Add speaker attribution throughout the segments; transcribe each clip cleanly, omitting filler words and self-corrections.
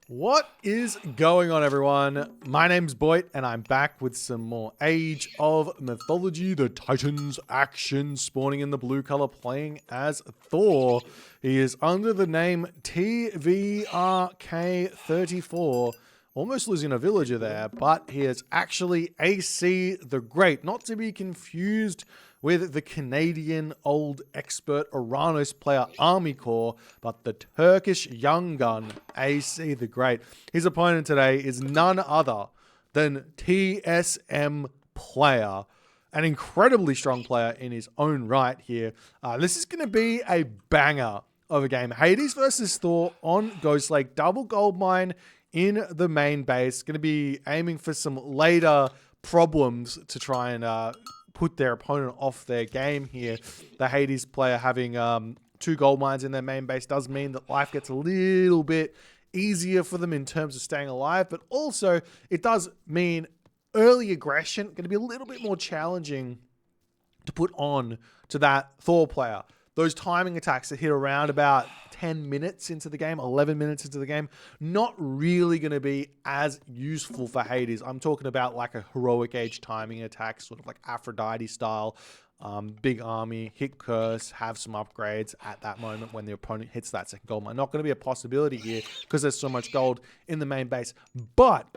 Speaker 1: What is going on, everyone? My name's Boit, and I'm back with some more Age of Mythology, the Titans action, spawning in the blue color, playing as Thor. He is under the name TVRK34. Almost losing a villager there, but he is actually AC the Great, not to be confused with the Canadian old expert Uranus player Army Corps, but the Turkish young gun AC the Great. His opponent today is none other than TSM player, an incredibly strong player in his own right here. This is going to be a banger of a game. Hades versus Thor on Ghost Lake, double gold mine in the main base. Going to be aiming for some later problems to try and put their opponent off their game here. The Hades player having two gold mines in their main base does mean that life gets a little bit easier for them in terms of staying alive, but also it does mean early aggression going to be a little bit more challenging to put on to that Thor player. Those timing attacks that hit around about 10 minutes into the game, 11 minutes into the game, not really going to be as useful for Hades. I'm talking about like a heroic age timing attack, sort of like Aphrodite style, big army, hit curse, have some upgrades at that moment when the opponent hits that second gold mine. Not going to be a possibility here because there's so much gold in the main base. But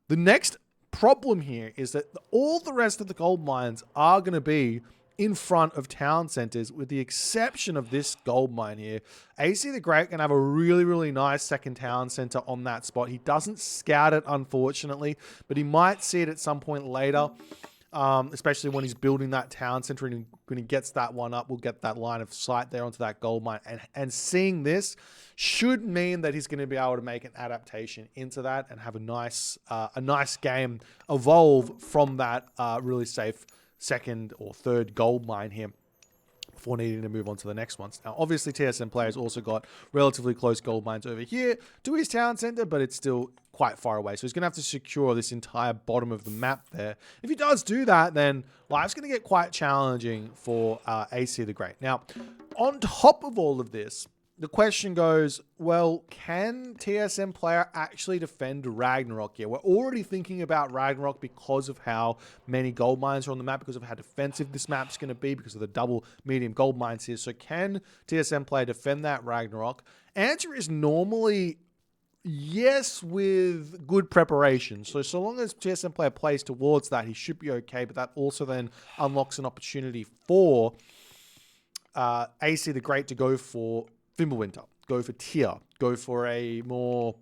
Speaker 1: the next problem here is that all the rest of the gold mines are going to be in front of town centers, with the exception of this gold mine here. AC the Great can have a really, really nice second town center on that spot. He doesn't scout it, unfortunately, but he might see it at some point later, especially when he's building that town center, and when he gets that one up, we'll get that line of sight there onto that gold mine. And seeing this should mean that he's going to be able to make an adaptation into that and have a nice game evolve from that really safe second or third gold mine here before needing to move on to the next ones. Now, obviously, TSM players also got relatively close gold mines over here to his town center, but it's still quite far away. So he's going to have to secure this entire bottom of the map there. If he does do that, then life's going to get quite challenging for AC the Great. Now, on top of all of this, the question goes, well, can TSM player actually defend Ragnarok here? We're already thinking about Ragnarok because of how many gold mines are on the map, because of how defensive this map's going to be, because of the double medium gold mines here. So can TSM player defend that Ragnarok? Answer is normally yes, with good preparation. So long as TSM player plays towards that, he should be okay. But that also then unlocks an opportunity for AC the Great to go for Fimbulwinter, go for Tyr, go for a more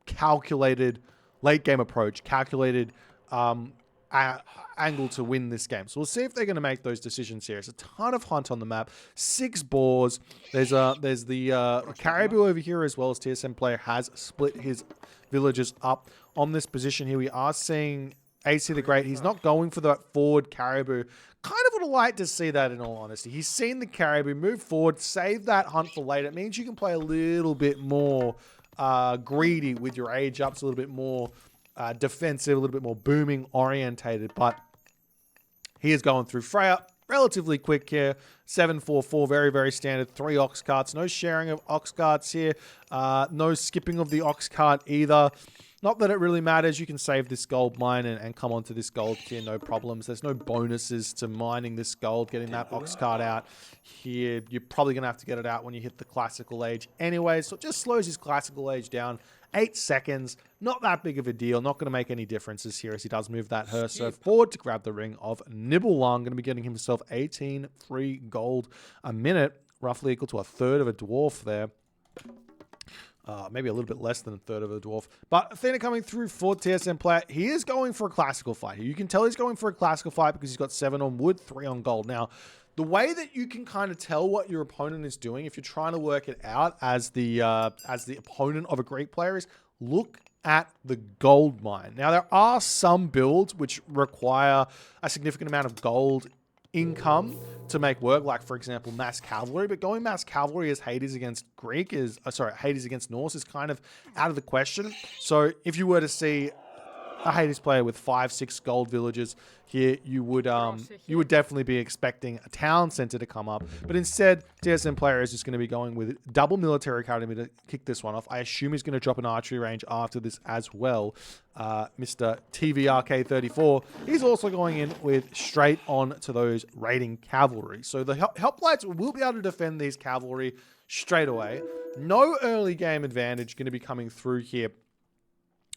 Speaker 1: calculated late game approach, calculated angle to win this game. So we'll see if they're going to make those decisions here. There's a ton of hunt on the map, 6 boars. There's the caribou over here, as well as TSM player has split his villagers up on this position here. We are seeing AC the Great. He's not going for that forward caribou. Kind of would have liked to see that, in all honesty. He's seen the caribou, move forward, save that hunt for later. It means you can play a little bit more greedy with your age ups, a little bit more defensive, a little bit more booming orientated. But he is going through Freya relatively quick here. 7-4-4, very, very standard. 3 ox carts. No sharing of ox carts here. No skipping of the ox cart either. Not that it really matters. You can save this gold mine and come onto this gold here, no problems. There's no bonuses to mining this gold, getting that ox cart out here. You're probably going to have to get it out when you hit the classical age anyway, so it just slows his classical age down. 8 seconds, not that big of a deal. Not going to make any differences here as he does move that Herso forward to grab the ring of Nibelung. Going to be getting himself 18 free gold a minute, roughly equal to a third of a dwarf there. Maybe a little bit less than a third of a dwarf. But Athena coming through for TSM player. He is going for a classical fight. You can tell he's going for a classical fight because he's got 7 on wood, 3 on gold. Now, the way that you can kind of tell what your opponent is doing, if you're trying to work it out as the opponent of a Greek player, is look at the gold mine. Now, there are some builds which require a significant amount of gold income to make work, like for example mass cavalry, but going mass cavalry as Hades against Greek is Hades against Norse is kind of out of the question. So if you were to see a Hades player with 5-6 gold villages here, you would definitely be expecting a town center to come up. But instead, TSM player is just going to be going with double military academy to kick this one off. I assume he's going to drop an archery range after this as well. Mr. TVRK34, he's also going in with straight on to those raiding cavalry. So the Hoplites will be able to defend these cavalry straight away. No early game advantage going to be coming through here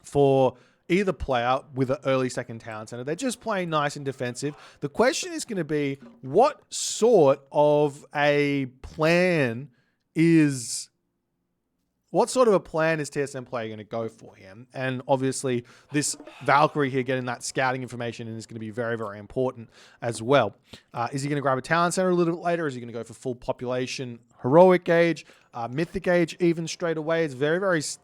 Speaker 1: for either player with an early second town center. They're just playing nice and defensive. The question is going to be, what sort of a plan is TSM player going to go for him? And obviously, this Valkyrie here getting that scouting information is going to be very, very important as well. Is he going to grab a town center a little bit later? Is he going to go for full population heroic gauge, mythic gauge even straight away? It's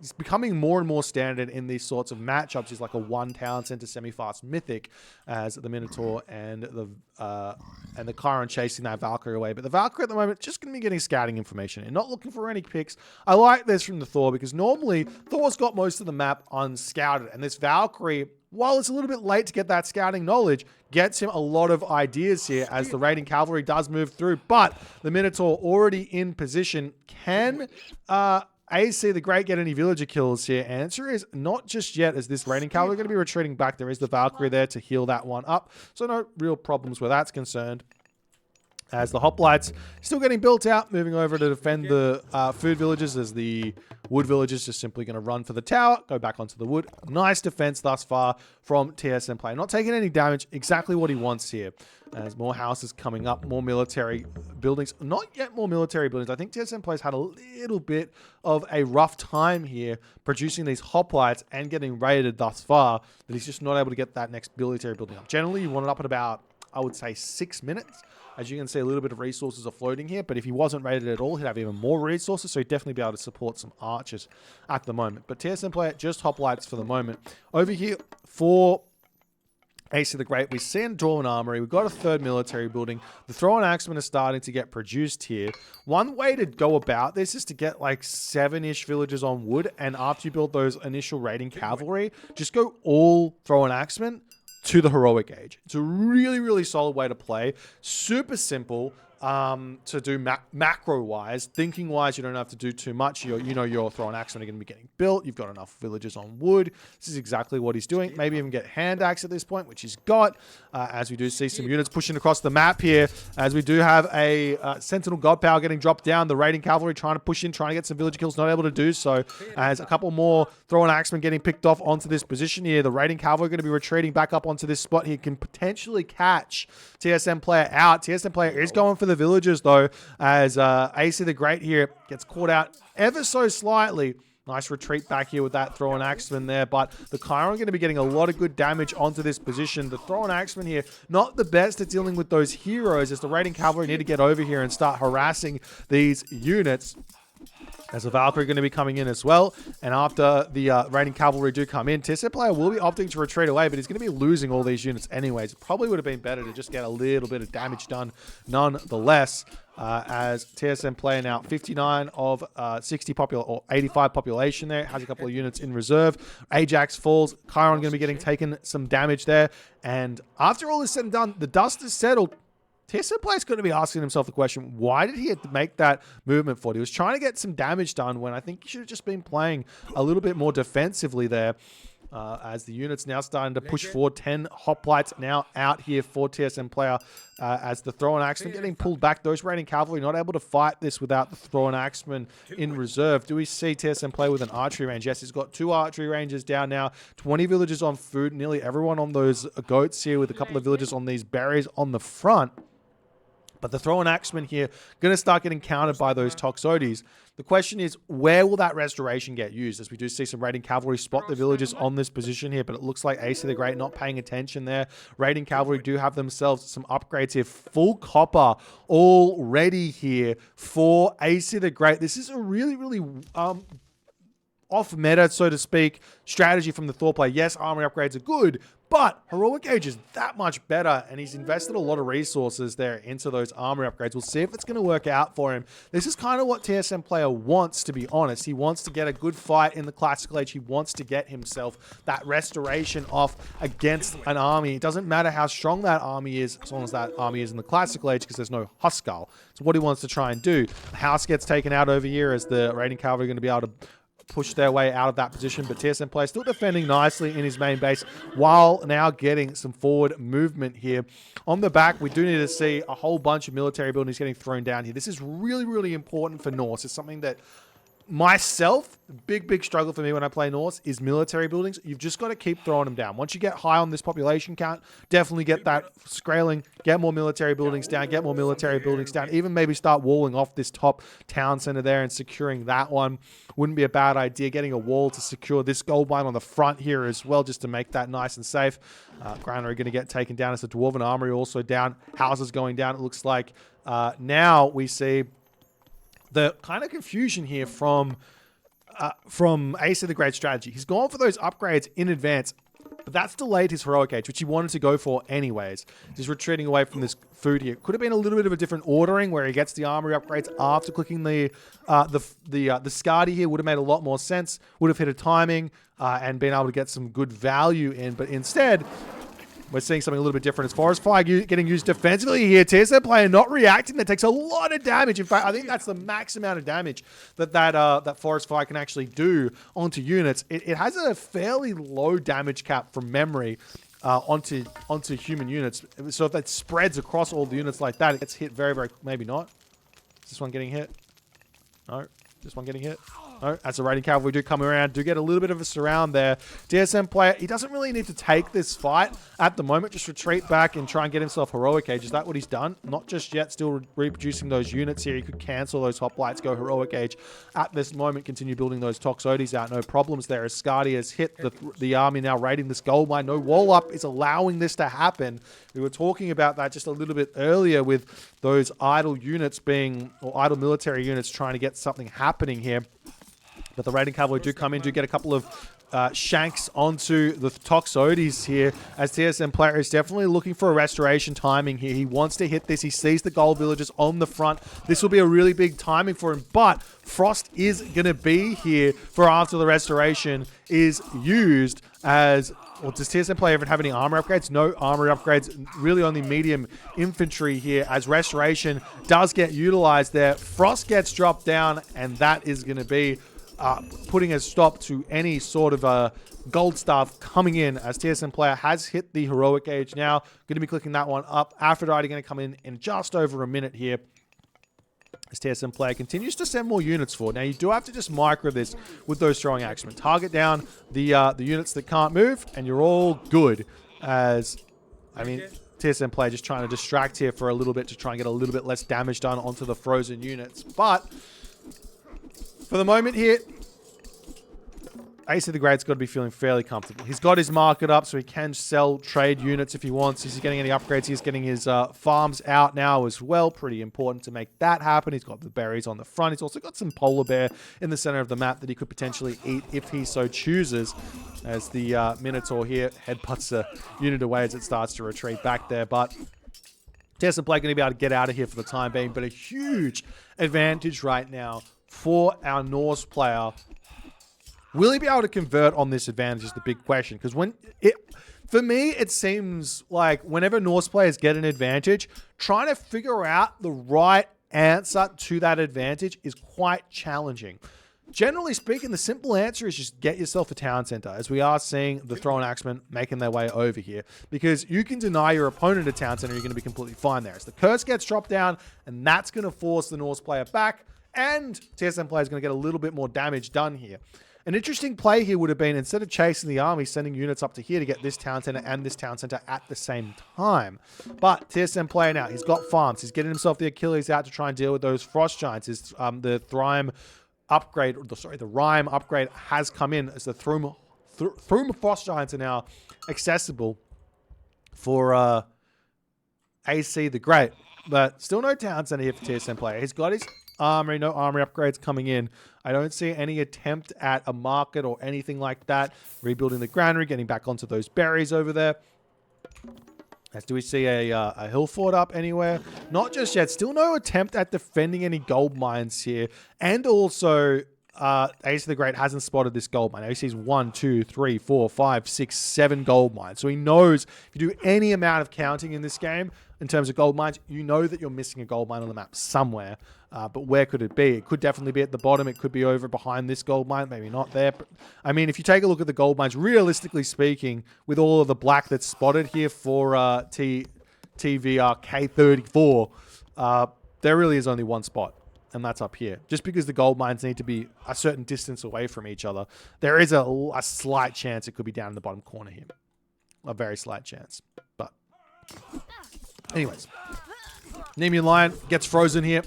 Speaker 1: it's becoming more and more standard in these sorts of matchups. Is like a 1 town center semi-fast mythic as the Minotaur and the Chiron chasing that Valkyrie away. But the Valkyrie at the moment just going to be getting scouting information and not looking for any picks. I like this from the Thor because normally Thor's got most of the map unscouted, and this Valkyrie, while it's a little bit late to get that scouting knowledge, gets him a lot of ideas here as the raiding cavalry does move through. But the Minotaur already in position. Can AC the Great get any villager kills here? Answer is not just yet, as this raiding cavalry are going to be retreating back. There is the Valkyrie there to heal that one up. So no real problems where that's concerned. As the hoplites still getting built out, moving over to defend the food villages, as the wood villages just simply going to run for the tower, go back onto the wood. Nice defense thus far from TSM player. Not taking any damage, exactly what he wants here. As more houses coming up, more military buildings. Not yet more military buildings. I think TSM players had a little bit of a rough time here producing these hoplites and getting raided thus far, that he's just not able to get that next military building up. Generally, you want it up at about, I would say, 6 minutes. As you can see, a little bit of resources are floating here, but if he wasn't rated at all, he'd have even more resources, so he'd definitely be able to support some archers at the moment. But TSM player, just hoplites for the moment. Over here for AC the Great, we see in Dwarven Armory, we've got a third military building. The Throw and Axemen are starting to get produced here. One way to go about this is to get like 7-ish villages on wood, and after you build those initial raiding cavalry, just go all Throw and Axemen to the heroic age. It's a really, really solid way to play. Super simple to do macro-wise. Thinking-wise, you don't have to do too much. You know your Throw and Axemen are going to be getting built. You've got enough villages on wood. This is exactly what he's doing. Maybe even get hand axe at this point, which he's got. As we do see some units pushing across the map here. As we do have a Sentinel God Power getting dropped down. The raiding cavalry trying to push in, trying to get some villager kills. Not able to do so. As a couple more Throw and Axemen getting picked off onto this position here. The raiding cavalry are going to be retreating back up onto this spot here. Can potentially catch TSM player out. TSM player is going for the villagers though, as AC the Great here gets caught out ever so slightly. Nice retreat back here with that Throw and Axeman there, but the Chiron are going to be getting a lot of good damage onto this position. The Throw and Axeman here, not the best at dealing with those heroes, as the raiding cavalry need to get over here and start harassing these units. As the Valkyrie going to be coming in as well. And after the raiding cavalry do come in, TSM player will be opting to retreat away, but he's going to be losing all these units anyways. Probably would have been better to just get a little bit of damage done nonetheless. As TSM player now 59 of 60 or 85 population there. Has a couple of units in reserve. Ajax falls. Chiron going to be getting taken some damage there. And after all is said and done, the dust is settled. TSM player's going to be asking himself the question, why did he have to make that movement for it? He was trying to get some damage done when I think he should have just been playing a little bit more defensively there. As the unit's now starting to push forward. 10 hoplites now out here for TSM player. As the Throw and Axeman getting pulled back. Those raiding cavalry not able to fight this without the Throw and Axeman in reserve. Do we see TSM play with an archery range? Yes, he's got 2 archery ranges down now. 20 villagers on food. Nearly everyone on those goats here, with a couple of villagers on these berries on the front. But the Throw and Axemen here going to start getting countered by those Toxotes. The question is, where will that restoration get used? As we do see some raiding cavalry spot the villagers on this position here, but it looks like AC the Great not paying attention there. Raiding cavalry do have themselves some upgrades here. Full copper already here for AC the Great. This is a really, really off meta, so to speak, strategy from the Thor player. Yes, armory upgrades are good, But Heroic Age is that much better, and he's invested a lot of resources there into those armor upgrades. We'll see if it's going to work out for him. This is kind of what TSM player wants, to be honest. He wants to get a good fight in the Classical Age. He wants to get himself that restoration off against an army. It doesn't matter how strong that army is, as long as that army is in the Classical Age, because there's no Huskar. So what he wants to try and do. The house gets taken out over here as the Raiding Cavalry are going to be able to push their way out of that position, but TSM player still defending nicely in his main base while now getting some forward movement here. On the back, we do need to see a whole bunch of military buildings getting thrown down here. This is really, really important for Norse. It's something that myself, big struggle for me when I play Norse is military buildings. You've just got to keep throwing them down. Once you get high on this population count, definitely get that scaling, get more military buildings down, get more military buildings down, even maybe start walling off this top town center there and securing that one. Wouldn't be a bad idea. Getting a wall to secure this gold mine on the front here as well, just to make that nice and safe. Granary going to get taken down as the Dwarven Armory also down. Houses going down, it looks like. Now we see the kind of confusion here from Ace of the Great strategy. He's gone for those upgrades in advance, but that's delayed his Heroic Age, which he wanted to go for anyways. He's retreating away from this food here. Could have been a little bit of a different ordering where he gets the armory upgrades after clicking the Skadi here. Would have made a lot more sense. Would have hit a timing and been able to get some good value in, but instead we're seeing something a little bit different. As Forest Fire getting used defensively here. TSM player not reacting. That takes a lot of damage. In fact, I think that's the max amount of damage that Forest Fire can actually do onto units. It has a fairly low damage cap from memory onto human units. So if that spreads across all the units like that, it gets hit very, maybe not. Is this one getting hit? No. This one getting hit? No, as the Raiding Cavalry do come around, do get a little bit of a surround there. TSM player, he doesn't really need to take this fight at the moment. Just retreat back and try and get himself Heroic Age. Is that what he's done? Not just yet. Still reproducing those units here. He could cancel those hoplites, go Heroic Age at this moment. Continue building those Toxotes out. No problems there as Skadi has hit the army now raiding this gold mine. No wall up is allowing this to happen. We were talking about that just a little bit earlier with those idle units being, or idle military units trying to get something happening here. But the Raiding Cavalry do come in, do get a couple of shanks onto the Toxotes here, as TSM player is definitely looking for a restoration timing here. He wants to hit this. He sees the gold villagers on the front. This will be a really big timing for him, but Frost is going to be here for after the restoration is used as... Well, does TSM player even have any armor upgrades? No armor upgrades. Really only medium infantry here as restoration does get utilized there. Frost gets dropped down, and that is going to be putting a stop to any sort of gold stuff coming in, as TSM player has hit the Heroic Age now. Going to be clicking that one up. Aphrodite going to come in just over a minute here, as TSM player continues to send more units forward. Now, you do have to just micro this with those throwing axemen. Target down the units that can't move, and you're all good. As, I mean, TSM player just trying to distract here for a little bit to try and get a little bit less damage done onto the frozen units. But for the moment here, Ace of the Great's got to be feeling fairly comfortable. He's got his market up, so he can sell trade units if he wants. He's getting any upgrades. He's getting his farms out now as well. Pretty important to make that happen. He's got the berries on the front. He's also got some polar bear in the center of the map that he could potentially eat if he so chooses, as the Minotaur here headbutts a unit away as it starts to retreat back there. But TSM Blake going to be able to get out of here for the time being, but a huge advantage right now for our Norse player. Will he be able to convert on this advantage is the big question. Because for me, it seems like whenever Norse players get an advantage, trying to figure out the right answer to that advantage is quite challenging. Generally speaking, the simple answer is just get yourself a town center, as we are seeing the Thrown Axemen making their way over here. Because you can deny your opponent a town center, you're going to be completely fine there. As the curse gets dropped down, and that's going to force the Norse player back, and TSM player is going to get a little bit more damage done here. An interesting play here would have been, instead of chasing the army, sending units up to here to get this town center and this town center at the same time. But TSM player now, he's got farms. He's getting himself the Achilles out to try and deal with those frost giants. His, the Thrime upgrade, the Rime upgrade has come in, as the Thrum frost giants are now accessible for AC the Great. But still no town center here for TSM player. He's got his armory, no armory upgrades coming in. I don't see any attempt at a market or anything like that. Rebuilding the granary, getting back onto those berries over there. Do we see a hill fort up anywhere? Not just yet. Still no attempt at defending any gold mines here. And also, Ace of the Great hasn't spotted this gold mine. He sees 1, 2, 3, 4, 5, 6, 7 gold mines. So he knows if you do any amount of counting in this game in terms of gold mines, you know that you're missing a gold mine on the map somewhere. But where could it be? It could definitely be at the bottom. It could be over behind this gold mine. Maybe not there. But, I mean, if you take a look at the gold mines, realistically speaking, with all of the black that's spotted here for TVR K34, there really is only one spot. And that's up here. Just because the gold mines need to be a certain distance away from each other, there is a slight chance it could be down in the bottom corner here. A very slight chance. But anyways, Nemean Lion gets frozen here.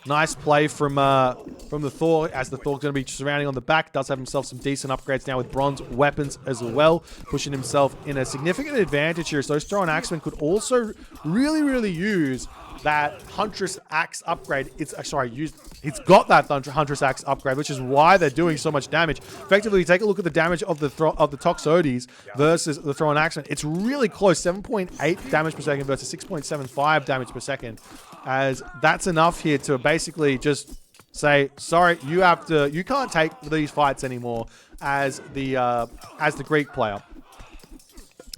Speaker 1: Nice play from the Thor, as the Thor's going to be surrounding on the back. Does have himself some decent upgrades now with bronze weapons as well, pushing himself in a significant advantage here. So those throwing axemen could also really use that Huntress Axe upgrade. It's got that Huntress Axe upgrade, which is why they're doing so much damage. Effectively, take a look at the damage of the Toxotes versus the Throwing Axeman. It's really close, 7.8 damage per second versus 6.75 damage per second. As that's enough here to basically just say, sorry, you can't take these fights anymore as the Greek player.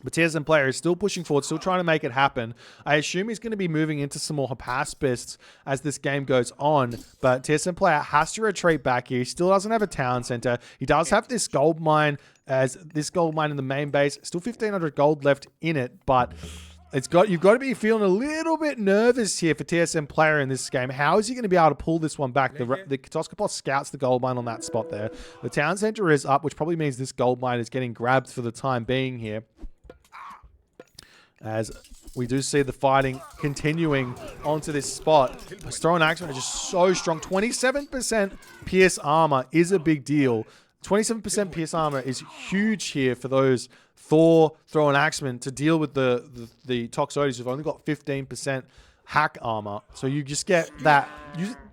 Speaker 1: But TSM player is still pushing forward, still trying to make it happen. I assume he's going to be moving into some more Hapaspists as this game goes on. But TSM player has to retreat back here. He still doesn't have a town center. He does have this gold mine, as this gold mine in the main base. Still 1,500 gold left in it, but you've got to be feeling a little bit nervous here for TSM player in this game. How is he going to be able to pull this one back? The Toskopos scouts the gold mine on that spot there. The town center is up, which probably means this gold mine is getting grabbed for the time being here. As we do see the fighting continuing onto this spot. Throwing Axeman is just so strong. 27% pierce armor is a big deal. 27% pierce armor is huge here for those Thor Throwing Axemen to deal with the Toxotes who've only got 15% hack armor. So you just get that.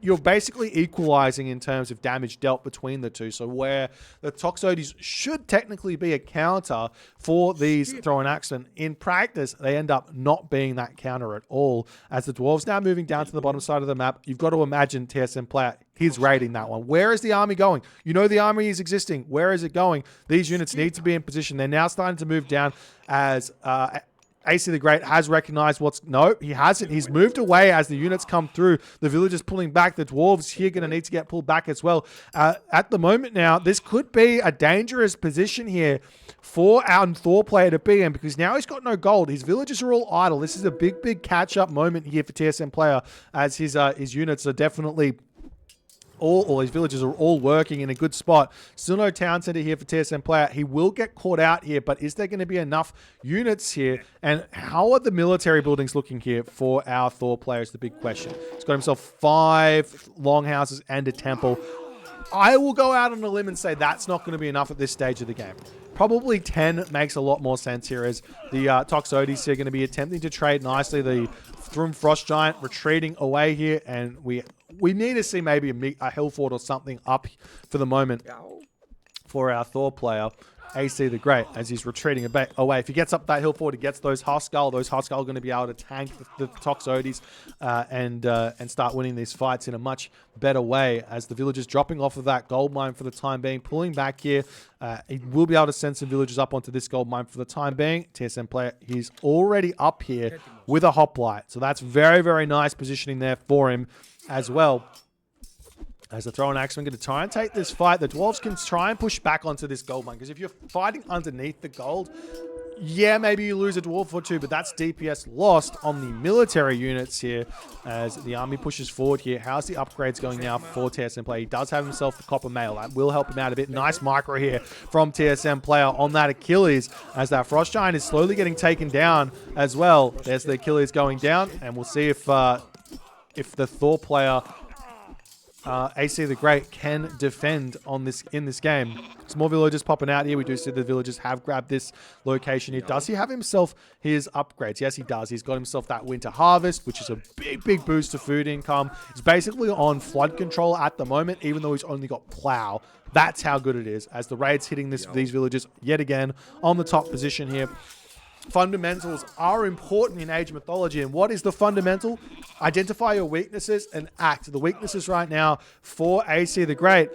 Speaker 1: You're basically equalizing in terms of damage dealt between the two. So where the Toxotes should technically be a counter for these Throwing Axemen, in practice, they end up not being that counter at all. As the Dwarves now moving down to the bottom side of the map, you've got to imagine TSM player, he's raiding that one. Where is the army going? You know the army is existing. Where is it going? These units need to be in position. They're now starting to move down as AC the Great has recognized no, he hasn't. He's moved away as the units come through. The villagers pulling back. The dwarves here going to need to get pulled back as well. At the moment now, this could be a dangerous position here for our Thor player to be in, because now he's got no gold. His villagers are all idle. This is a big catch-up moment here for TSM player, as his units are definitely all his villagers are all working in a good spot. Still no town center here for TSM player. He will get caught out here, but is there going to be enough units here? And how are the military buildings looking here for our Thor player is the big question. He's got himself 5 longhouses and a temple. I will go out on a limb and say that's not going to be enough at this stage of the game. Probably 10 makes a lot more sense here, as the Toxotes here are going to be attempting to trade nicely. The Thrum Frost Giant retreating away here, and we need to see maybe a hill fort or something up for the moment for our Thor player, AC the Great, as he's retreating away. If he gets up that hill fort, he gets those Huskal. Those Huskal are going to be able to tank the Toxotes and start winning these fights in a much better way, as the villagers dropping off of that gold mine for the time being, pulling back here. He will be able to send some villagers up onto this gold mine for the time being. TSM player, he's already up here with a hoplite. So that's very nice positioning there for him as well. As the Throwing Axeman going to try and take this fight, the Dwarves can try and push back onto this gold mine, because if you're fighting underneath the gold, yeah, maybe you lose a Dwarf or two, but that's DPS lost on the military units here as the army pushes forward here. How's the upgrades going now for TSM player? He does have himself the copper mail. That will help him out a bit. Nice micro here from TSM player on that Achilles, as that Frost Giant is slowly getting taken down as well. There's the Achilles going down, and we'll see if the Thor player AC the Great can defend on this in this game. Some more villagers popping out here. We do see the villagers have grabbed this location here. Does he have himself his upgrades? Yes, he does. He's got himself that winter harvest, which is a big boost to food income. He's basically on flood control at the moment, even though he's only got plow. That's how good it is, as the raid's hitting these villagers yet again on the top position here. Fundamentals are important in Age Mythology. And what is the fundamental? Identify your weaknesses and act. The weaknesses right now for AC the Great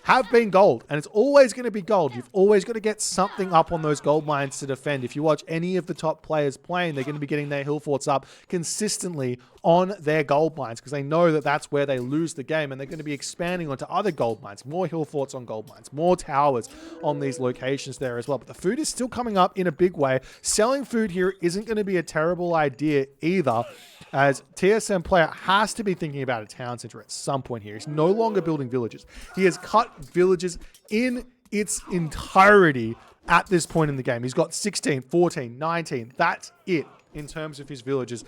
Speaker 1: have been gold, and it's always going to be gold. You've always got to get something up on those gold mines to defend. If you watch any of the top players playing, they're going to be getting their hill forts up consistently on their gold mines, because they know that that's where they lose the game, and they're going to be expanding onto other gold mines, more hill forts on gold mines, more towers on these locations there as well. But the food is still coming up in a big way. Selling food here isn't going to be a terrible idea either, as TSM player has to be thinking about a town center at some point here. He's no longer building villages. He has cut villages in its entirety at this point in the game. He's got 16, 14, 19. That's it in terms of his villages.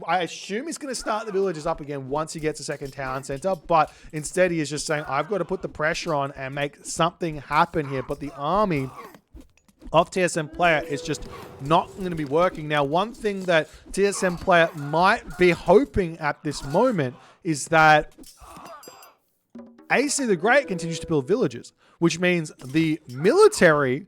Speaker 1: I assume he's going to start the villages up again once he gets a second town center, but instead he is just saying, I've got to put the pressure on and make something happen here. But the army of TSM player is just not going to be working. Now, one thing that TSM player might be hoping at this moment is that AC the Great continues to build villages, which means the military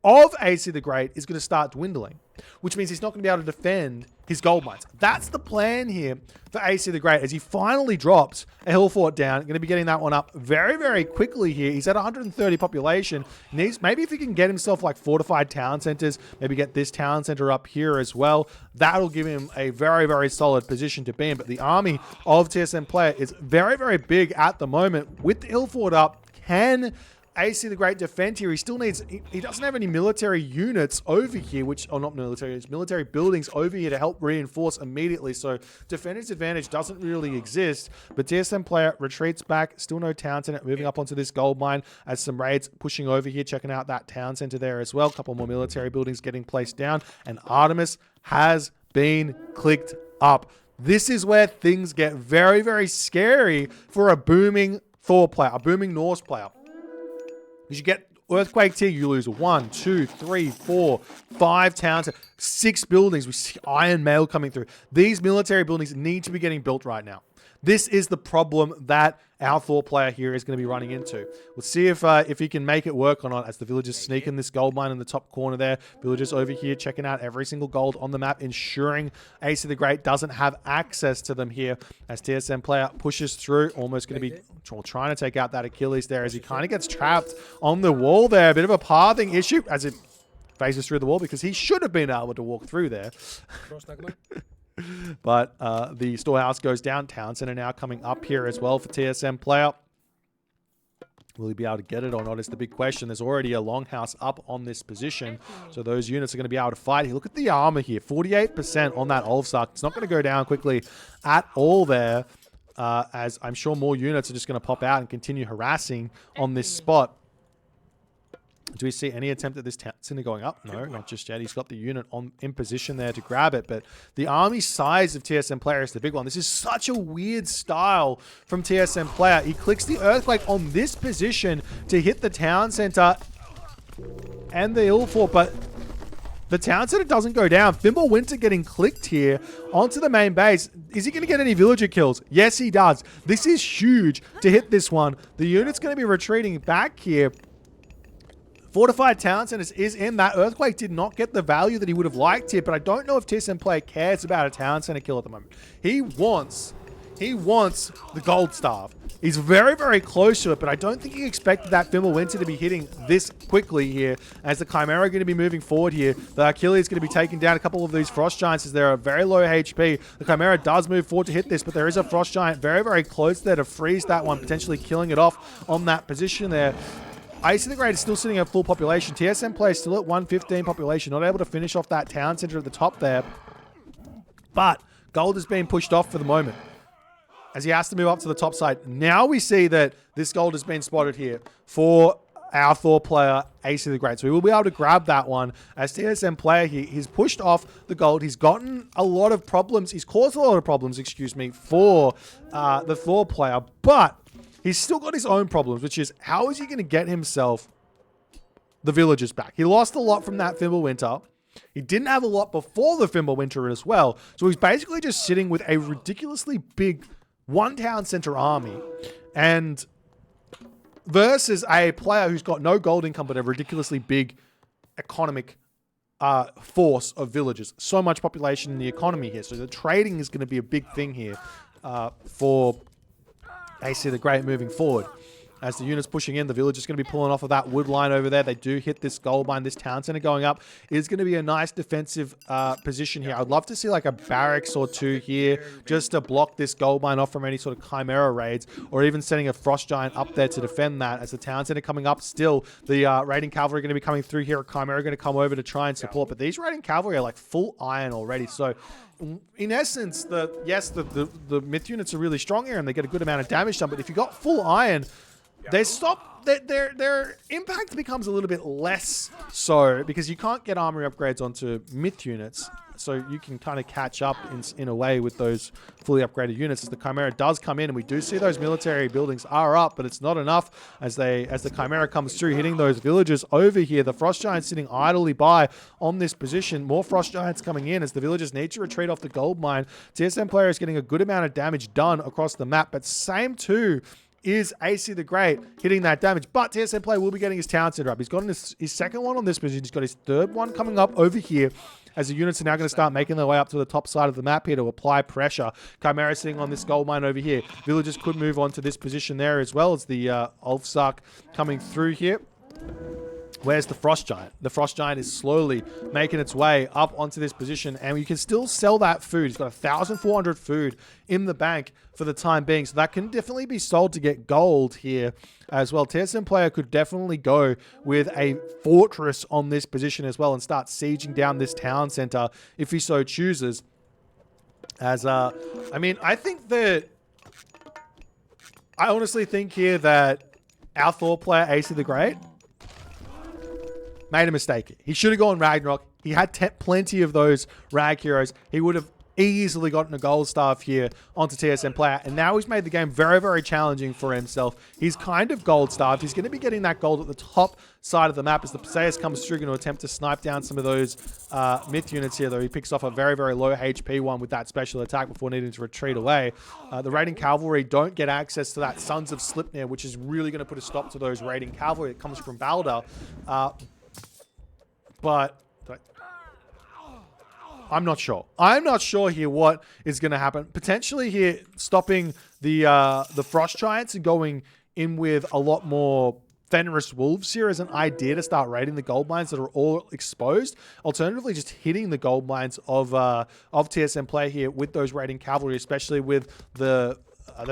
Speaker 1: of AC the Great is going to start dwindling, which means he's not going to be able to defend his gold mines. That's the plan here for AC the Great, as he finally drops a hill fort down. Going to be getting that one up very quickly here. He's at 130 population. Needs, maybe if he can get himself like fortified town centers, maybe get this town center up here as well, that'll give him a very solid position to be in. But the army of TSM player is very big at the moment. With the hill fort up, can AC the Great defend here? He still needs, he doesn't have any military units over here, which, or not military, it's military buildings over here to help reinforce immediately. So defender's advantage doesn't really exist, but TSM player retreats back, still no town center, moving up onto this gold mine as some raids pushing over here, checking out that town center there as well. A couple more military buildings getting placed down, and Artemis has been clicked up. This is where things get very scary for a booming Thor player, a booming Norse player. Because you get earthquakes here, you lose 1, 2, 3, 4, 5 towns, 6 buildings. We see Iron Mail coming through. These military buildings need to be getting built right now. This is the problem that our Thor player here is going to be running into. We'll see if he can make it work or not, as the villagers sneak in this gold mine in the top corner there. Villagers over here checking out every single gold on the map, ensuring AC the Great doesn't have access to them here, as TSM player pushes through, almost going to be trying to take out that Achilles there, as he kind of gets trapped on the wall there. A bit of a pathing issue as it phases through the wall, because he should have been able to walk through there. But the storehouse goes down. Town center now coming up here as well for TSM player. Will he be able to get it or not is the big question. There's already a longhouse up on this position, so those units are going to be able to fight. Look at the armor here, 48% on that Olfsark. It's not going to go down quickly at all there, as I'm sure more units are just going to pop out and continue harassing on this spot. Do we see any attempt at this town center going up? No, not just yet. He's got the unit in position there to grab it, but the army size of TSM player is the big one. This is such a weird style from TSM player. He clicks the earthquake on this position to hit the town center and the hill fort, but the town center doesn't go down. Fimbulwinter getting clicked here onto the main base. Is he going to get any villager kills? Yes, he does. This is huge to hit this one. The unit's going to be retreating back here. Fortified Town Centers is in. That earthquake did not get the value that he would have liked here, but I don't know if TSM player cares about a Town Center kill at the moment. He wants the gold staff. He's very close to it, but I don't think he expected that Fimbulwinter to be hitting this quickly here, as the Chimera are going to be moving forward here. The Achilles is going to be taking down a couple of these Frost Giants as they're a very low HP. The Chimera does move forward to hit this, but there is a Frost Giant very close there to freeze that one, potentially killing it off on that position there. AC the Great is still sitting at full population. TSM player still at 115 population, not able to finish off that town center at the top there. But gold is being pushed off for the moment, as he has to move up to the top side. Now we see that this gold has been spotted here for our Thor player, AC the Great. So we will be able to grab that one. As TSM player here, he's pushed off the gold. He's gotten a lot of problems. He's caused a lot of problems, excuse me, for the Thor player. But he's still got his own problems, which is how is he going to get himself the villagers back? He lost a lot from that Fimbulwinter. He didn't have a lot before the Fimbulwinter as well. So he's basically just sitting with a ridiculously big one town center army. And versus a player who's got no gold income, but a ridiculously big economic force of villagers. So much population in the economy here. So the trading is going to be a big thing here for AC the Great moving forward. As the unit's pushing in, the village is going to be pulling off of that wood line over there. They do hit this gold mine, this town center going up. It is going to be a nice defensive position here. I'd love to see like a barracks or two here just to block this gold mine off from any sort of Chimera raids, or even sending a Frost Giant up there to defend that. As the town center coming up still, the raiding cavalry are going to be coming through here. Chimera are going to come over to try and support, but these raiding cavalry are like full iron already. So in essence, the myth units are really strong here and they get a good amount of damage done, but if you got full iron, their impact becomes a little bit less so because you can't get armory upgrades onto myth units. So you can kind of catch up in a way with those fully upgraded units as the Chimera does come in, and we do see those military buildings are up, but it's not enough as the Chimera comes through, hitting those villagers over here. The Frost Giants sitting idly by on this position. More Frost Giants coming in as the villagers need to retreat off the gold mine. TSM player is getting a good amount of damage done across the map, but same too is AC the Great hitting that damage. But TSM player will be getting his town center up. He's gotten his second one on this position. He's got his third one coming up over here as the units are now going to start making their way up to the top side of the map here to apply pressure. Chimera sitting on this gold mine over here. Villagers could move on to this position there as well as the Ulfsark coming through here. Where's the Frost Giant? The Frost Giant is slowly making its way up onto this position, and you can still sell that food. He's got 1,400 food in the bank for the time being, so that can definitely be sold to get gold here as well. TSM player could definitely go with a fortress on this position as well and start sieging down this town center if he so chooses. As I mean, I honestly think here that our Thor player, AC the Great, made a mistake. He should have gone Ragnarok. He had plenty of those Rag heroes. He would have easily gotten a gold staff here onto TSM player, and now he's made the game very, very challenging for himself. He's kind of gold staffed. He's going to be getting that gold at the top side of the map as the Perseus comes through, going to attempt to snipe down some of those myth units here, though he picks off a very, very low HP one with that special attack before needing to retreat away. The raiding cavalry don't get access to that Sons of Slipnir, which is really going to put a stop to those raiding cavalry that comes from Balder. But I'm not sure. I'm not sure here what is going to happen. Potentially here, stopping the Frost Giants and going in with a lot more Fenris Wolves here as an idea to start raiding the gold mines that are all exposed. Alternatively, just hitting the gold mines of TSM play here with those raiding cavalry, especially with the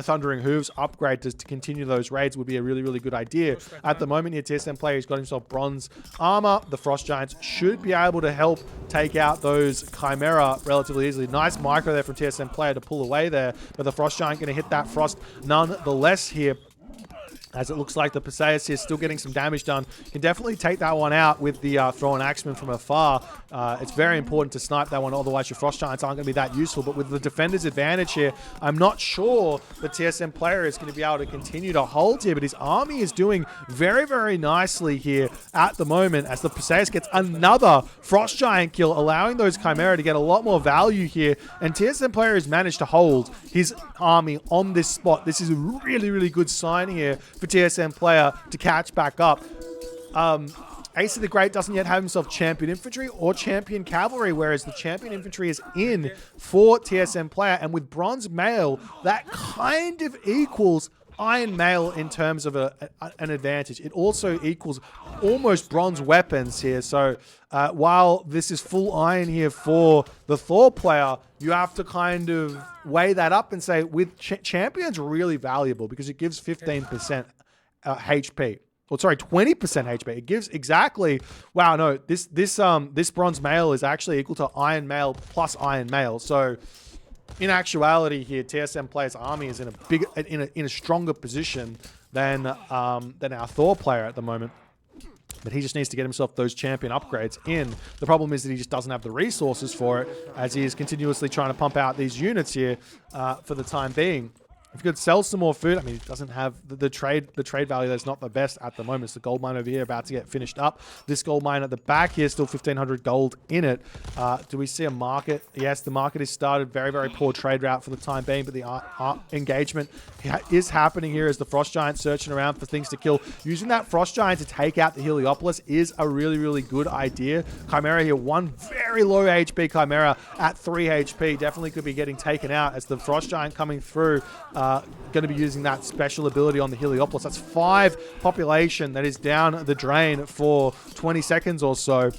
Speaker 1: Thundering Hooves upgrade to continue those raids would be a really, really good idea. At the moment here, TSM player has got himself bronze armor. The Frost Giants should be able to help take out those Chimera relatively easily. Nice micro there from TSM player to pull away there, but the Frost Giant going to hit that Frost nonetheless here. As it looks like the Perseus is still getting some damage done. Can definitely take that one out with the throw and axeman from afar. It's very important to snipe that one, otherwise your Frost Giants aren't going to be that useful. But with the defender's advantage here, I'm not sure the TSM player is going to be able to continue to hold here, but his army is doing very, very nicely here at the moment as the Perseus gets another Frost Giant kill, allowing those Chimera to get a lot more value here. And TSM player has managed to hold his army on this spot. This is a really, really good sign here for TSM player to catch back up. AC the Great doesn't yet have himself champion infantry or champion cavalry, whereas the champion infantry is in for TSM player. And with bronze mail, that kind of equals iron mail in terms of an advantage. It also equals almost bronze weapons here. So while this is full iron here for the Thor player, you have to kind of weigh that up and say with champions really valuable because it gives 15% HP. Well, sorry, 20% HP. It gives exactly, wow, no, this bronze mail is actually equal to iron mail plus iron mail. So in actuality here, TSM player's army is in a stronger position than our Thor player at the moment. But he just needs to get himself those champion upgrades in. The problem is that he just doesn't have the resources for it as he is continuously trying to pump out these units here for the time being. If you could sell some more food, I mean, it doesn't have the trade value that's not the best at the moment. It's the gold mine over here about to get finished up. This gold mine at the back here, still 1,500 gold in it. Do we see a market? Yes, the market has started. Very, very poor trade route for the time being, but the engagement is happening here as the Frost Giant searching around for things to kill. Using that Frost Giant to take out the Heliopolis is a really, really good idea. Chimera here, one very low HP Chimera at 3 HP. Definitely could be getting taken out as the Frost Giant coming through. Going to be using that special ability on the Heliopolis. That's 5 population that is down the drain for 20 seconds or so.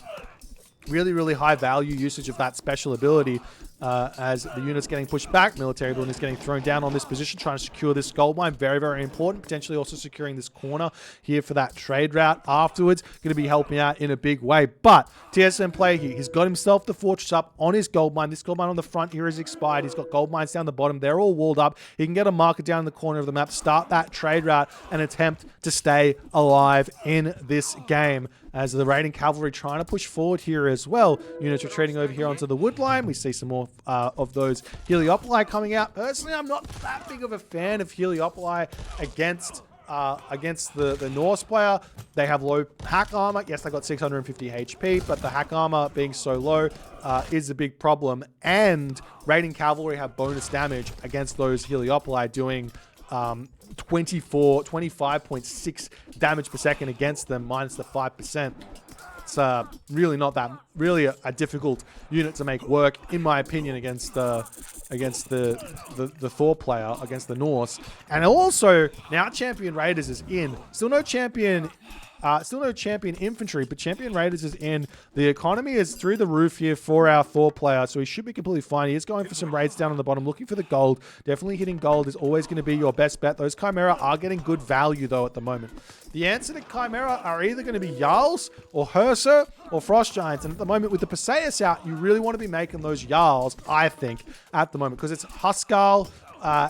Speaker 1: Really, really high value usage of that special ability as the unit's getting pushed back. Military building is getting thrown down on this position, trying to secure this gold mine. Very, very important. Potentially also securing this corner here for that trade route afterwards. Going to be helping out in a big way. But TSM play here. He's got himself the fortress up on his gold mine. This gold mine on the front here is expired. He's got gold mines down the bottom. They're all walled up. He can get a marker down in the corner of the map, start that trade route, and attempt to stay alive in this game. As the raiding cavalry trying to push forward here as well. Units retreating over here onto the wood line. We see some more of those Heliopoli coming out. Personally, I'm not that big of a fan of Heliopoli against the Norse player. They have low hack armor. Yes, they got 650 HP, but the hack armor being so low is a big problem. And raiding cavalry have bonus damage against those Heliopoli, doing 25.6 damage per second against them, minus the 5%. It's really not that, really a difficult unit to make work, in my opinion, against the Thor player, against the Norse. And also, now Champion Raiders is in. Still no champion infantry, but Champion Raiders is in. The economy is through the roof here for our Thor player, so he should be completely fine. He is going for some raids down on the bottom, looking for the gold. Definitely hitting gold is always going to be your best bet. Those Chimera are getting good value, though, at the moment. The answer to Chimera are either going to be Jarls or Herser or Frost Giants. And at the moment, with the Perseus out, you really want to be making those Jarls, I think, at the moment, because it's Huskarl.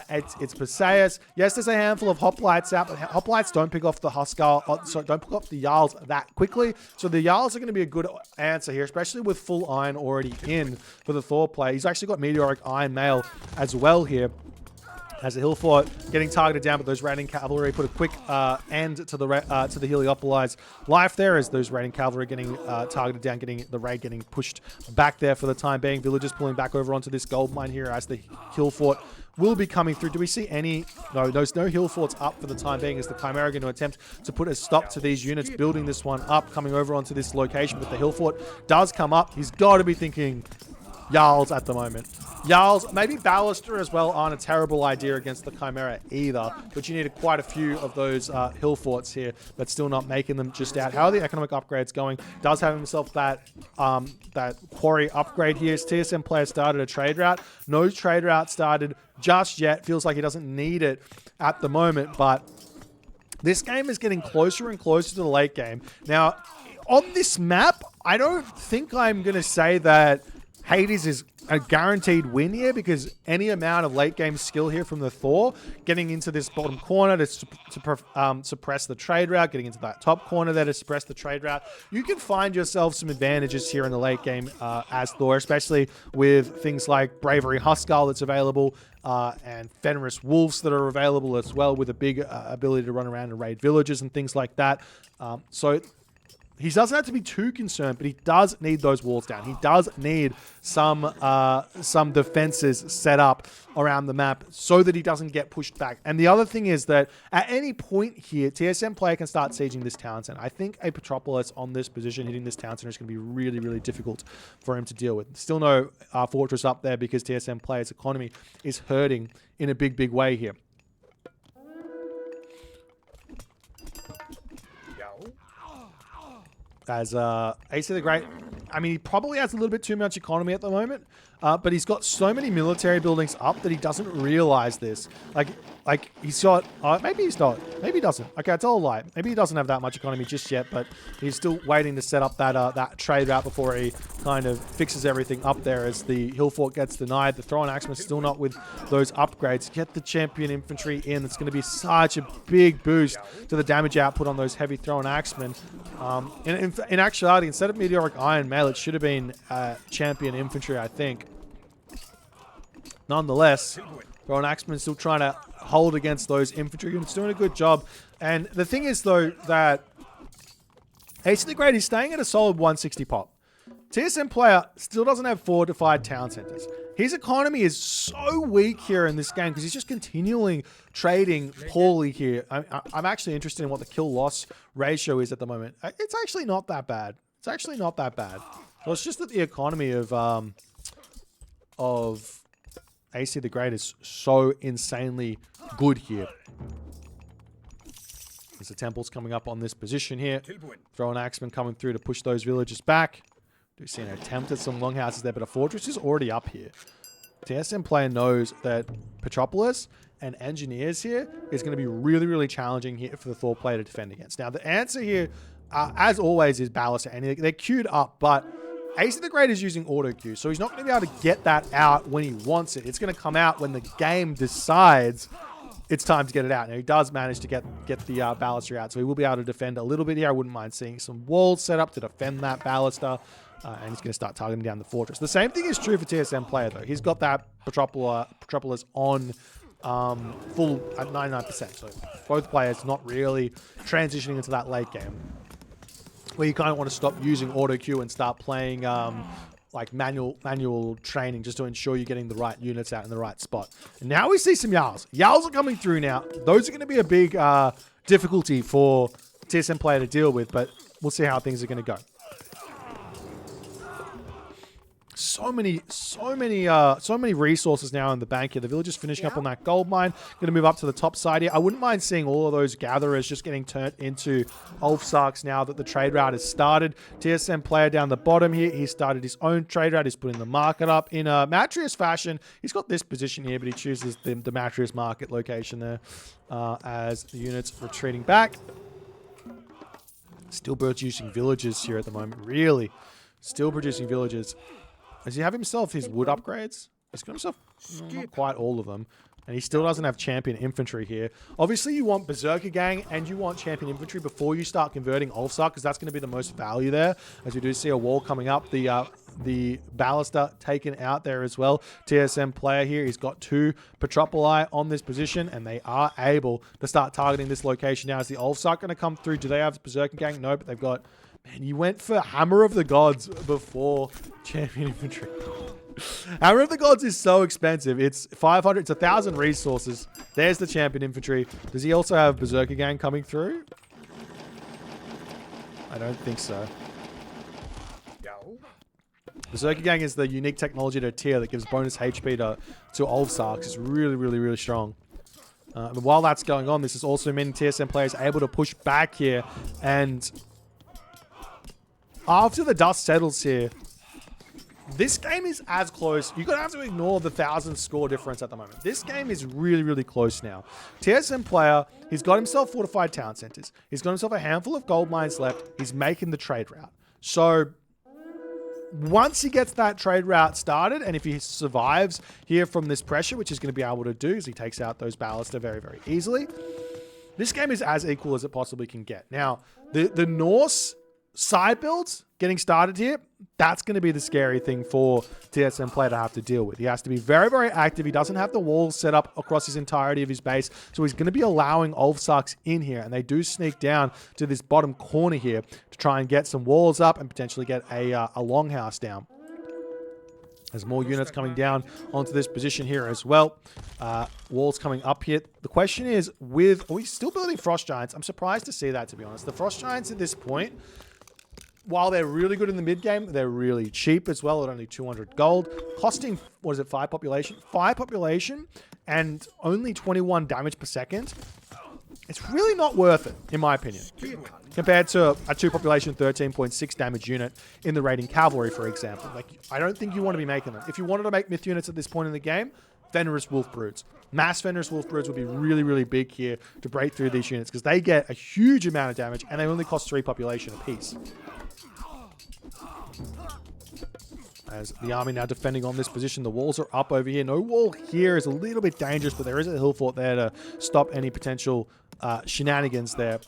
Speaker 1: It's Perseus. Yes, there's a handful of Hoplites out, but Hoplites don't pick off the Huskarl, so don't pick off the Jarls that quickly. So the Jarls are going to be a good answer here, especially with full iron already in for the Thor play. He's actually got meteoric iron mail as well here. As the hill fort getting targeted down, but those raiding cavalry put a quick end to the Heliopoli's life there, as those raiding cavalry getting targeted down, getting the raid getting pushed back there for the time being. Villagers pulling back over onto this gold mine here as the hill fort will be coming through. Do we see any? No, there's no hill forts up for the time being, as the Chimera are going to attempt to put a stop to these units building this one up, coming over onto this location. But the hill fort does come up. He's got to be thinking Jarls at the moment. Jarls, maybe Baluster as well, aren't a terrible idea against the Chimera either, but you need quite a few of those hill forts here, but still not making them just out. How are the economic upgrades going? Does have himself that quarry upgrade here. His TSM player started a trade route. No trade route started just yet. Feels like he doesn't need it at the moment, but this game is getting closer and closer to the late game. Now, on this map, I don't think I'm going to say that Hades is a guaranteed win here, because any amount of late game skill here from the Thor, getting into this bottom corner to suppress the trade route, getting into that top corner there to suppress the trade route, you can find yourself some advantages here in the late game as Thor, especially with things like Bravery Huskarl that's available, and Fenris Wolves that are available as well, with a big ability to run around and raid villages and things like that. So he doesn't have to be too concerned, but he does need those walls down. He does need some defenses set up around the map so that he doesn't get pushed back. And the other thing is that at any point here, TSM player can start sieging this town center. I think a Petropolis on this position hitting this town center is going to be really, really difficult for him to deal with. Still no fortress up there, because TSM player's economy is hurting in a big, big way here. As AC the Great, I mean, he probably has a little bit too much economy at the moment, but he's got so many military buildings up that he doesn't realize this. Like he's got, maybe he's not, maybe he doesn't. Okay, it's all a lie. Maybe he doesn't have that much economy just yet, but he's still waiting to set up that trade route before he kind of fixes everything up there, as the hill fort gets denied. The Thrown Axeman still not with those upgrades. Get the champion infantry in. It's going to be such a big boost to the damage output on those heavy Thrown Axemen. In actuality, instead of meteoric iron mail, it should have been champion infantry, I think. Nonetheless, Thrown Axeman still trying to hold against those infantry units. Doing a good job. And the thing is, though, that AC the Great is staying at a solid 160 pop. TSM player still doesn't have fortified town centers. His economy is so weak here in this game because he's just continually trading poorly here. I'm actually interested in what the kill-loss ratio is at the moment. It's actually not that bad. It's actually not that bad. Well, it's just that the economy of AC the Great is so insanely good here. There's the temples coming up on this position here. Throw an axeman coming through to push those villagers back. Do see an attempt at some longhouses there, but a fortress is already up here. TSM player knows that Petropolis and engineers here is going to be really, really challenging here for the Thor player to defend against. Now, the answer here, as always, is Ballista. And they're queued up, but AC the Great is using auto queue, so he's not going to be able to get that out when he wants it. It's going to come out when the game decides it's time to get it out. Now, he does manage to get the Ballista out, so he will be able to defend a little bit here. I wouldn't mind seeing some walls set up to defend that Ballista. And he's going to start targeting down the fortress. The same thing is true for TSM player, though. He's got that Petropolis on full at 99%. So both players not really transitioning into that late game, where you kind of want to stop using auto queue and start playing like manual training just to ensure you're getting the right units out in the right spot. And now we see some Yals. Yals are coming through now. Those are going to be a big difficulty for TSM player to deal with, but we'll see how things are going to go. So many resources now in the bank here. The village is finishing up on that gold mine. Going to move up to the top side here. I wouldn't mind seeing all of those gatherers just getting turned into Ulfsarks now that the trade route has started. TSM player down the bottom here. He started his own trade route. He's putting the market up in a Matrius fashion. He's got this position here, but he chooses the Matrius market location there as the units retreating back. Still producing villages here at the moment. Really, still producing villages. Does he have himself his wood upgrades? He's got himself not quite all of them. And he still doesn't have champion infantry here. Obviously, you want Berserker Gang and you want champion infantry before you start converting Ulfsar, because that's going to be the most value there. As we do see a wall coming up, the Ballista taken out there as well. TSM player here, he's got 2 Petropoli on this position, and they are able to start targeting this location now. Is the Ulfsar going to come through? Do they have Berserker Gang? No, but they've got... Man, you went for Hammer of the Gods before champion infantry. Hammer of the Gods is so expensive. It's 500. It's 1,000 resources. There's the champion infantry. Does he also have Berserker Gang coming through? I don't think so. Berserker Gang is the unique technology to tier that gives bonus HP to Ulfsarks. It's really, really, really strong. And while that's going on, this is also meaning TSM players able to push back here. And after the dust settles here, this game is as close. You're going to have to ignore the 1,000 score difference at the moment. This game is really, really close now. TSM player, he's got himself fortified town centers. He's got himself a handful of gold mines left. He's making the trade route. So once he gets that trade route started, and if he survives here from this pressure, which he's going to be able to do, as he takes out those Ballista very, very easily, this game is as equal as it possibly can get. Now, the Norse side builds getting started here, that's going to be the scary thing for TSM player to have to deal with. He has to be very, very active. He doesn't have the walls set up across his entirety of his base, so he's going to be allowing Ulfsarks in here, and they do sneak down to this bottom corner here to try and get some walls up and potentially get a longhouse down. There's more units coming down onto this position here as well. Walls coming up here. The question is, are we still building Frost Giants? I'm surprised to see that, to be honest. The Frost Giants at this point, while they're really good in the mid game, they're really cheap as well at only 200 gold. Costing, what is it, 5 population? 5 population and only 21 damage per second. It's really not worth it, in my opinion. Compared to a 2 population, 13.6 damage unit in the raiding cavalry, for example. Like, I don't think you want to be making them. If you wanted to make myth units at this point in the game, Fenris Wolf Broods. Mass Fenris Wolf Broods would be really, really big here to break through these units, because they get a huge amount of damage and they only cost 3 population apiece. As the army now defending on this position, the walls are up over here. No wall here is a little bit dangerous, but there is a hill fort there to stop any potential shenanigans there.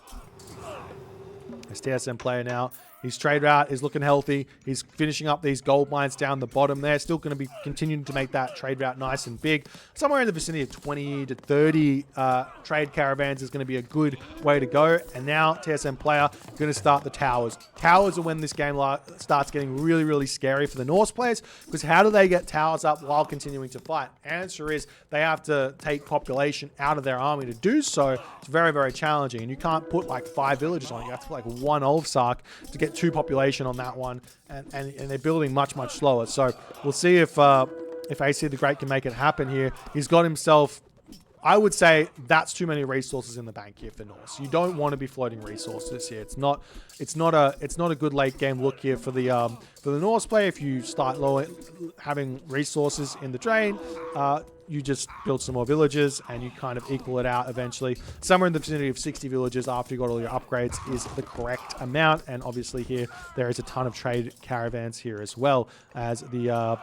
Speaker 1: As TSM player now His trade route is looking healthy. He's finishing up these gold mines down the bottom there. Still going to be continuing to make that trade route nice and big. Somewhere in the vicinity of 20 to 30 trade caravans is going to be a good way to go. And now TSM player going to start the towers. Towers are when this game starts getting really, really scary for the Norse players, because how do they get towers up while continuing to fight? Answer is they have to take population out of their army to do so. It's very, very challenging. And you can't put like 5 villages on it. You have to put like 1 Ulfsark to get 2 population on that one. And they're building much, much slower. So we'll see if AC the Great can make it happen here. He's got himself, I would say that's too many resources in the bank here for Norse. You don't want to be floating resources here. It's not a good late game look here for the Norse player. If you start having resources in the drain, you just build some more villages and you kind of equal it out eventually. Somewhere in the vicinity of 60 villages after you got all your upgrades is the correct amount. And obviously here there is a ton of trade caravans here as well, as the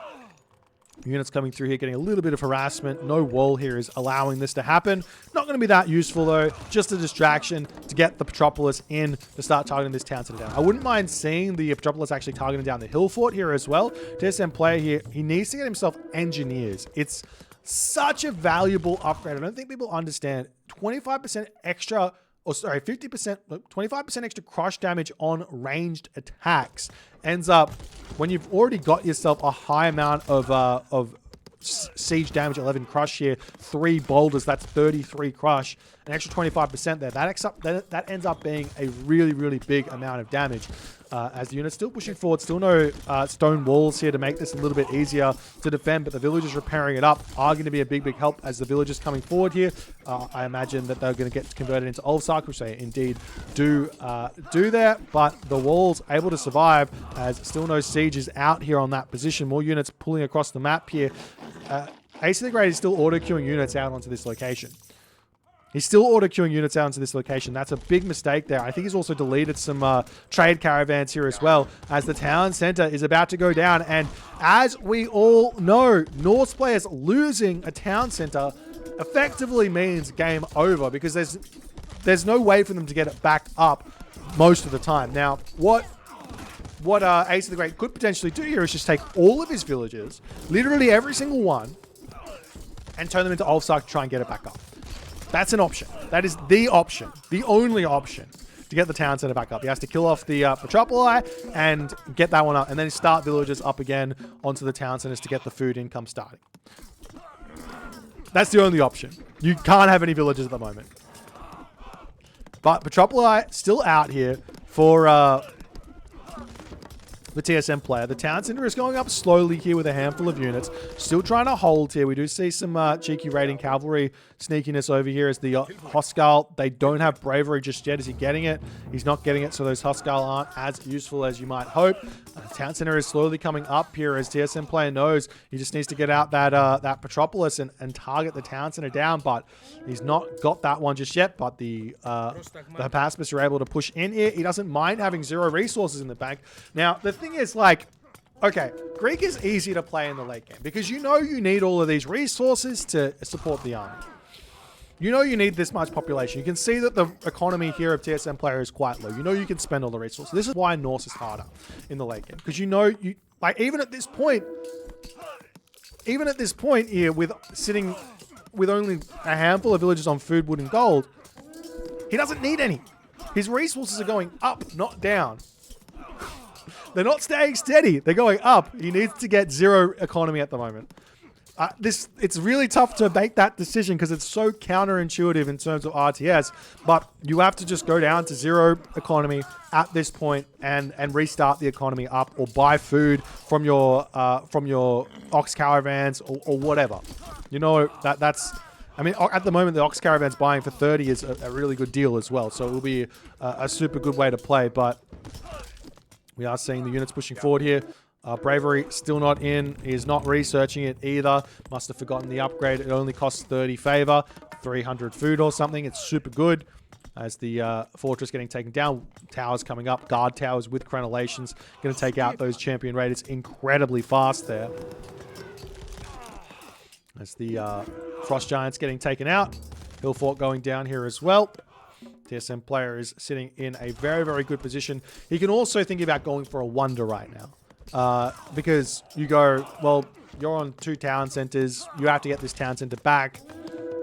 Speaker 1: units coming through here getting a little bit of harassment. No wall here is allowing this to happen. Not going to be that useful though. Just a distraction to get the Petropolis in to start targeting this town center down. I wouldn't mind seeing the Petropolis actually targeting down the hill fort here as well. TSM player here, he needs to get himself engineers. It's such a valuable upgrade. I don't think people understand. 25% extra, or sorry, 50%, 25% extra crush damage on ranged attacks ends up, when you've already got yourself a high amount of siege damage, 11 crush here, 3 boulders, that's 33 crush, an extra 25% there. That ends up being a really, really big amount of damage. As the unit's still pushing forward, still no stone walls here to make this a little bit easier to defend, but the villagers repairing it up are going to be a big, big help as the villagers coming forward here. I imagine that they're going to get converted into Ulfsark, which they indeed do there, but the walls able to survive as still no sieges out here on that position. More units pulling across the map here. AC the Great is still auto-queuing units out onto this location. He's still auto-queuing units out into this location. That's a big mistake there. I think he's also deleted some trade caravans here as well, as the town center is about to go down. And as we all know, Norse players losing a town center effectively means game over, because there's no way for them to get it back up most of the time. Now, what Ace of the Great could potentially do here is just take all of his villages, literally every single one, and turn them into Ulfsark to try and get it back up. That's an option. That is the option. The only option to get the town center back up. He has to kill off the Metropoli and get that one up, and then start villages up again onto the town centers to get the food income starting. That's the only option. You can't have any villages at the moment. But Metropoli still out here for the TSM player. The town center is going up slowly here with a handful of units. Still trying to hold here. We do see some cheeky raiding cavalry sneakiness over here as the Huskarl. They don't have bravery just yet. Is he getting it? He's not getting it, so those Huskarl aren't as useful as you might hope. Town center is slowly coming up here as TSM player knows he just needs to get out that Petropolis and target the town center down, but he's not got that one just yet. But the Hypaspis are able to push in here. He doesn't mind having 0 resources in the bank. Now, the thing is, like, okay, Greek is easy to play in the late game because you know you need all of these resources to support the army. You know you need this much population. You can see that the economy here of TSM player is quite low. You know you can spend all the resources. This is why Norse is harder in the late game, because you know you, like, even at this point here, with sitting with only a handful of villages on food, wood, and gold, he doesn't need any. His resources are going up, not down. They're not staying steady. They're going up. He needs to get 0 economy at the moment. It's really tough to make that decision because it's so counterintuitive in terms of RTS, but you have to just go down to 0 economy at this point and restart the economy up, or buy food from your ox caravans or whatever. You know, that's... I mean, at the moment, the Ox Caravan's buying for 30 is a really good deal as well. So it will be a super good way to play, but we are seeing the units pushing forward here. Bravery still not in. He is not researching it either. Must have forgotten the upgrade. It only costs 30 favor, 300 food or something. It's super good. As the fortress getting taken down, towers coming up, guard towers with crenellations, going to take out those champion raiders incredibly fast there. As the Frost Giants getting taken out. Hill Fort going down here as well. TSM player is sitting in a very, very good position. He can also think about going for a wonder right now. Because you go, well, you're on 2 town centers. You have to get this town center back.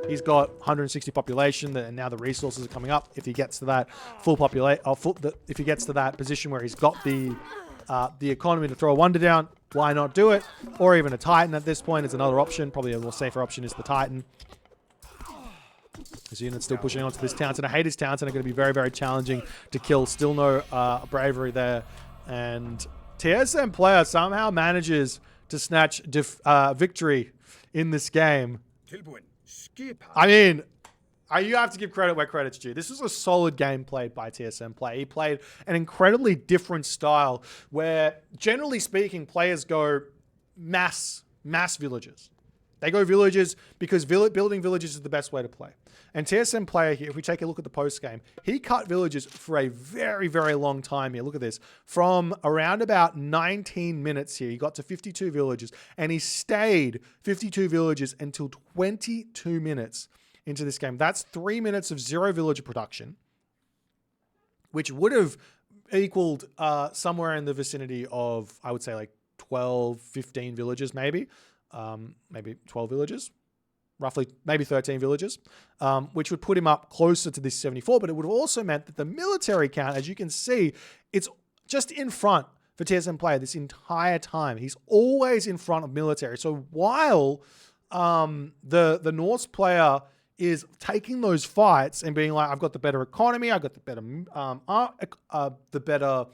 Speaker 1: He's got 160 population, and now the resources are coming up. If he gets to that if he gets to that position where he's got the economy to throw a wonder down, why not do it? Or even a Titan at this point is another option. Probably a more safer option is the Titan. This unit's still pushing onto this town center. Hades town center going to be very, very challenging to kill. Still no bravery there. And TSM player somehow manages to snatch victory in this game. I mean, you have to give credit where credit's due. This was a solid game played by TSM player. He played an incredibly different style where, generally speaking, players go mass villages. They go villages because building villages is the best way to play. And TSM player here, if we take a look at the post game, he cut villages for a very, very long time here. Look at this. From around about 19 minutes here, he got to 52 villages, and he stayed 52 villages until 22 minutes into this game. That's 3 minutes of 0 villager production, which would have equaled somewhere in the vicinity of, I would say, like 12, 15 villages, maybe 12 villages. Roughly maybe 13 villages, which would put him up closer to this 74, but it would have also meant that the military count, as you can see, it's just in front for TSM player this entire time. He's always in front of military. So while the Norse player is taking those fights and being like, I've got the better economy, I've got the better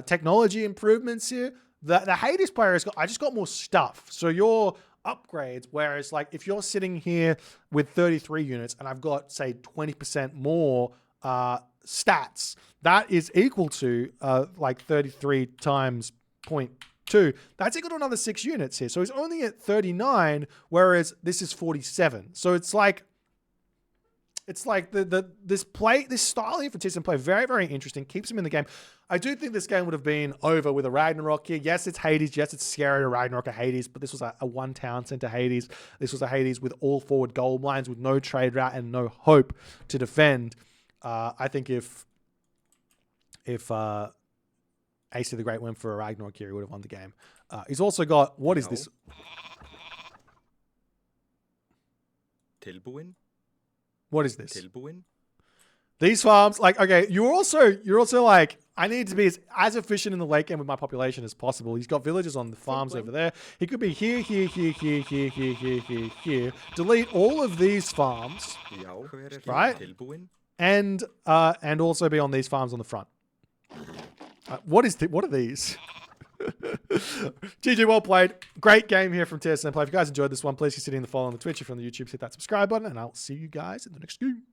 Speaker 1: technology improvements here, the Hades player has got, I just got more stuff. So you're upgrades, whereas like if you're sitting here with 33 units and I've got say 20% more stats, that is equal to like 33 times 0.2. That's equal to another 6 units here. So he's only at 39, whereas this is 47. So it's like this style here for TSM play, very, very interesting. Keeps him in the game. I do think this game would have been over with a Ragnarok here. Yes, it's Hades. Yes, it's scary to Ragnarok or Hades, but this was a 1 town center Hades. This was a Hades with all forward gold mines, with no trade route and no hope to defend. I think if AC the Great went for a Ragnarok here, he would have won the game. He's also got, what is this?
Speaker 2: Tilbuin?
Speaker 1: What is this?
Speaker 2: Tilbuin?
Speaker 1: These farms, like, okay, you're also like, I need to be as efficient in the late game with my population as possible. He's got villages on the farms over there. He could be here. Delete all of these farms, right? And also be on these farms on the front. What are these? GG, well played. Great game here from TSM Play. If you guys enjoyed this one, please consider the follow on the Twitch. If you're on the YouTube, hit that subscribe button, and I'll see you guys in the next game.